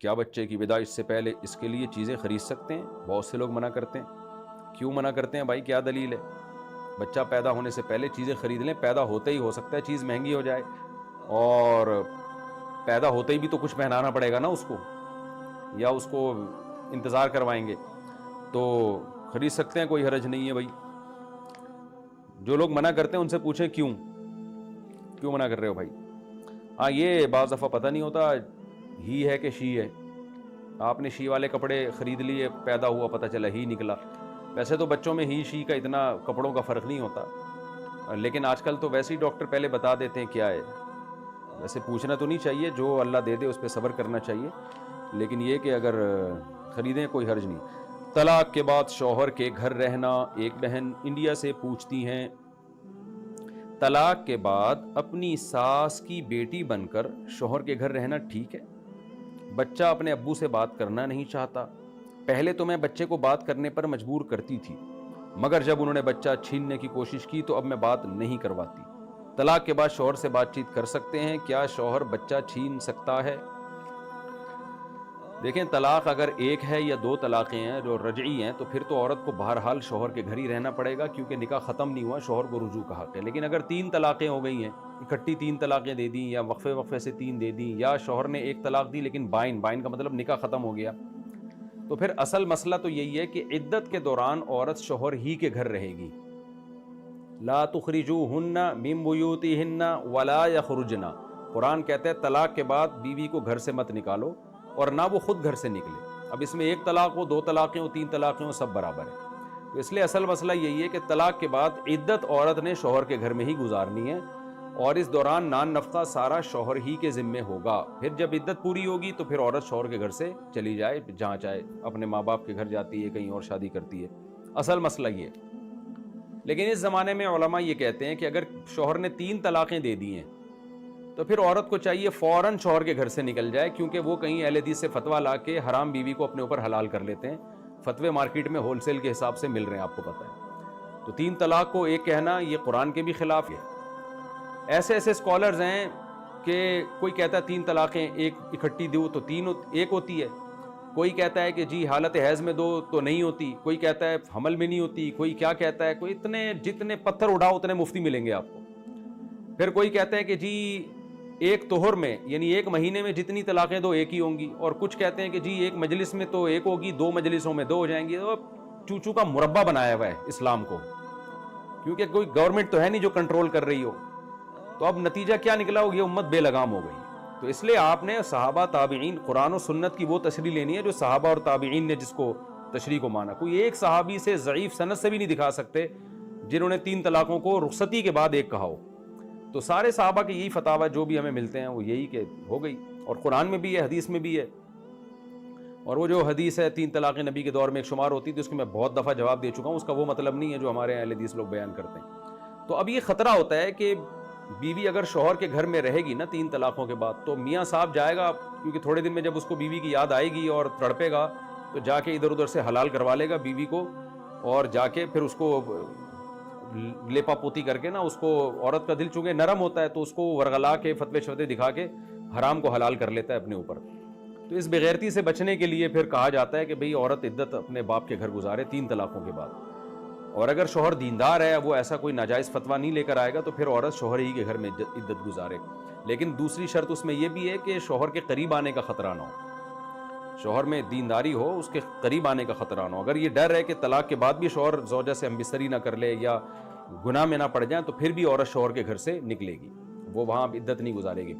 کیا بچے کی پیدائش سے پہلے اس کے لیے چیزیں خرید سکتے ہیں؟ بہت سے لوگ منع کرتے ہیں۔ کیوں منع کرتے ہیں بھائی؟ کیا دلیل ہے؟ بچہ پیدا ہونے سے پہلے چیزیں خرید لیں، پیدا ہوتے ہی ہو سکتا ہے چیز مہنگی ہو جائے، اور پیدا ہوتے ہی بھی تو کچھ پہنانا پڑے گا نا اس کو، یا اس کو انتظار کروائیں گے، تو خرید سکتے ہیں، کوئی حرج نہیں ہے بھائی۔ جو لوگ منع کرتے ہیں ان سے پوچھیں کیوں منع کر رہے ہو بھائی؟ ہاں، یہ بعض دفعہ پتہ نہیں ہوتا ہی ہے کہ شی ہے۔ آپ نے شی والے کپڑے خرید لیے، پیدا ہوا پتہ چلا ہی نکلا۔ ویسے تو بچوں میں ہی شی کا اتنا کپڑوں کا فرق نہیں ہوتا، لیکن آج کل تو ویسے ہی ڈاکٹر پہلے بتا دیتے ہیں کیا ہے۔ ویسے پوچھنا تو نہیں چاہیے، جو اللہ دے دے اس پہ صبر کرنا چاہیے، لیکن یہ کہ اگر خریدیں کوئی حرج نہیں۔ طلاق کے بعد شوہر کے گھر رہنا، ایک بہن انڈیا سے پوچھتی ہیں، طلاق کے بعد اپنی ساس کی بیٹی بن کر شوہر کے گھر رہنا ٹھیک ہے؟ بچہ اپنے ابو سے بات کرنا نہیں چاہتا۔ پہلے تو میں بچے کو بات کرنے پر مجبور کرتی تھی، مگر جب انہوں نے بچہ چھیننے کی کوشش کی تو اب میں بات نہیں کرواتی۔ طلاق کے بعد شوہر سے بات چیت کر سکتے ہیں؟ کیا شوہر بچہ چھین سکتا ہے؟ دیکھیں، طلاق اگر ایک ہے یا دو طلاقیں ہیں جو رجعی ہیں، تو پھر تو عورت کو بہرحال شوہر کے گھر ہی رہنا پڑے گا، کیونکہ نکاح ختم نہیں ہوا، شوہر کو رجوع کا حق ہے۔ لیکن اگر 3 طلاقیں ہو گئی ہیں، اکٹھی 3 طلاقیں دے دیں، یا وقفے سے 3 دے دیں، یا شوہر نے 1 طلاق دی لیکن بائن کا مطلب نکاح ختم ہو گیا، تو پھر اصل مسئلہ تو یہی ہے کہ عدت کے دوران عورت شوہر ہی کے گھر رہے گی۔ لا تخرجوہن من بیوتہن ولا یخرجن، قرآن کہتا ہے طلاق کے بعد بیوی کو گھر سے مت نکالو، اور نہ وہ خود گھر سے نکلے۔ اب اس میں 1 طلاق ہو، 2 طلاقیں ہو، 3 طلاقیں ہو، سب برابر ہے۔ تو اس لیے اصل مسئلہ یہی ہے کہ طلاق کے بعد عدت عورت نے شوہر کے گھر میں ہی گزارنی ہے، اور اس دوران نان نفقہ سارا شوہر ہی کے ذمے ہوگا۔ پھر جب عدت پوری ہوگی تو پھر عورت شوہر کے گھر سے چلی جائے، جہاں چاہے، اپنے ماں باپ کے گھر جاتی ہے، کہیں اور شادی کرتی ہے۔ اصل مسئلہ یہ ہے۔ لیکن اس زمانے میں علماء یہ کہتے ہیں کہ اگر شوہر نے 3 طلاقیں دے دی ہیں تو پھر عورت کو چاہیے فوراً شوہر کے گھر سے نکل جائے، کیونکہ وہ کہیں اہل حدیث سے فتویٰ لا کے حرام بیوی کو اپنے اوپر حلال کر لیتے ہیں۔ فتوے مارکیٹ میں ہول سیل کے حساب سے مل رہے ہیں، آپ کو پتہ ہے۔ تو 3 طلاق کو ایک کہنا یہ قرآن کے بھی خلاف ہے۔ ایسے اسکالرز ہیں کہ کوئی کہتا ہے 3 طلاقیں ایک اکٹھی دو تو 3 ایک ہوتی ہے، کوئی کہتا ہے کہ جی حالت حیض میں دو تو نہیں ہوتی، کوئی کہتا ہے حمل میں نہیں ہوتی، کوئی کیا کہتا ہے، کوئی جتنے پتھر اڑاؤ اتنے مفتی ملیں گے آپ کو۔ پھر کوئی کہتا ہے کہ جی ایک طہر میں، یعنی 1 مہینے میں جتنی طلاقیں دو ایک ہی ہوں گی، اور کچھ کہتے ہیں کہ جی 1 مجلس میں تو ایک ہوگی، 2 مجلسوں میں 2 ہو جائیں گی۔ چوچو کا مربع بنایا ہوا ہے اسلام کو، کیونکہ کوئی گورنمنٹ تو ہے نہیں جو کنٹرول کر رہی ہو۔ تو اب نتیجہ کیا نکلا ہو؟ یہ امت بے لگام ہو گئی۔ تو اس لیے آپ نے صحابہ تابعین، قرآن و سنت کی وہ تشریح لینی ہے جو صحابہ اور تابعین نے جس کو تشریح کو مانا۔ کوئی ایک صحابی سے ضعیف سند سے بھی نہیں دکھا سکتے جنہوں نے 3 طلاقوں کو رخصتی کے بعد ایک کہا ہو۔ تو سارے صحابہ کے یہی فتاوی جو بھی ہمیں ملتے ہیں وہ یہی کہ ہو گئی، اور قرآن میں بھی ہے، حدیث میں بھی ہے۔ اور وہ جو حدیث ہے 3 طلاقیں نبی کے دور میں ایک شمار ہوتی تھی، اس کو میں بہت دفعہ جواب دے چکا ہوں، اس کا وہ مطلب نہیں ہے جو ہمارے اہل حدیث لوگ بیان کرتے ہیں۔ تو اب یہ خطرہ ہوتا ہے کہ بیوی اگر شوہر کے گھر میں رہے گی نا 3 طلاقوں کے بعد، تو میاں صاحب جائے گا، کیونکہ تھوڑے دن میں جب اس کو بیوی کی یاد آئے گی اور تڑپے گا تو جا کے ادھر ادھر سے حلال کروا لے گا بیوی کو، اور جا کے پھر اس کو لیپا پوتی کر کے نا، اس کو، عورت کا دل چونکہ نرم ہوتا ہے تو اس کو ورغلا کے فتوے شفتے دکھا کے حرام کو حلال کر لیتا ہے اپنے اوپر۔ تو اس بغیرتی سے بچنے کے لیے پھر کہا جاتا ہے کہ بھئی عورت عدت اپنے باپ کے گھر گزارے 3 طلاقوں کے بعد، اور اگر شوہر دیندار ہے، وہ ایسا کوئی ناجائز فتویٰ نہیں لے کر آئے گا، تو پھر عورت شوہر ہی کے گھر میں عدت گزارے۔ لیکن دوسری شرط اس میں یہ بھی ہے کہ شوہر کے قریب آنے کا خطرہ نہ ہو، شوہر میں دینداری ہو، اس کے قریب آنے کا خطرہ نہ ہو۔ اگر یہ ڈر ہے کہ طلاق کے بعد بھی شوہر زوجہ سے ہم بستری نہ کر لے یا گناہ میں نہ پڑ جائیں، تو پھر بھی عورت شوہر کے گھر سے نکلے گی، وہ وہاں عدت نہیں گزارے گی۔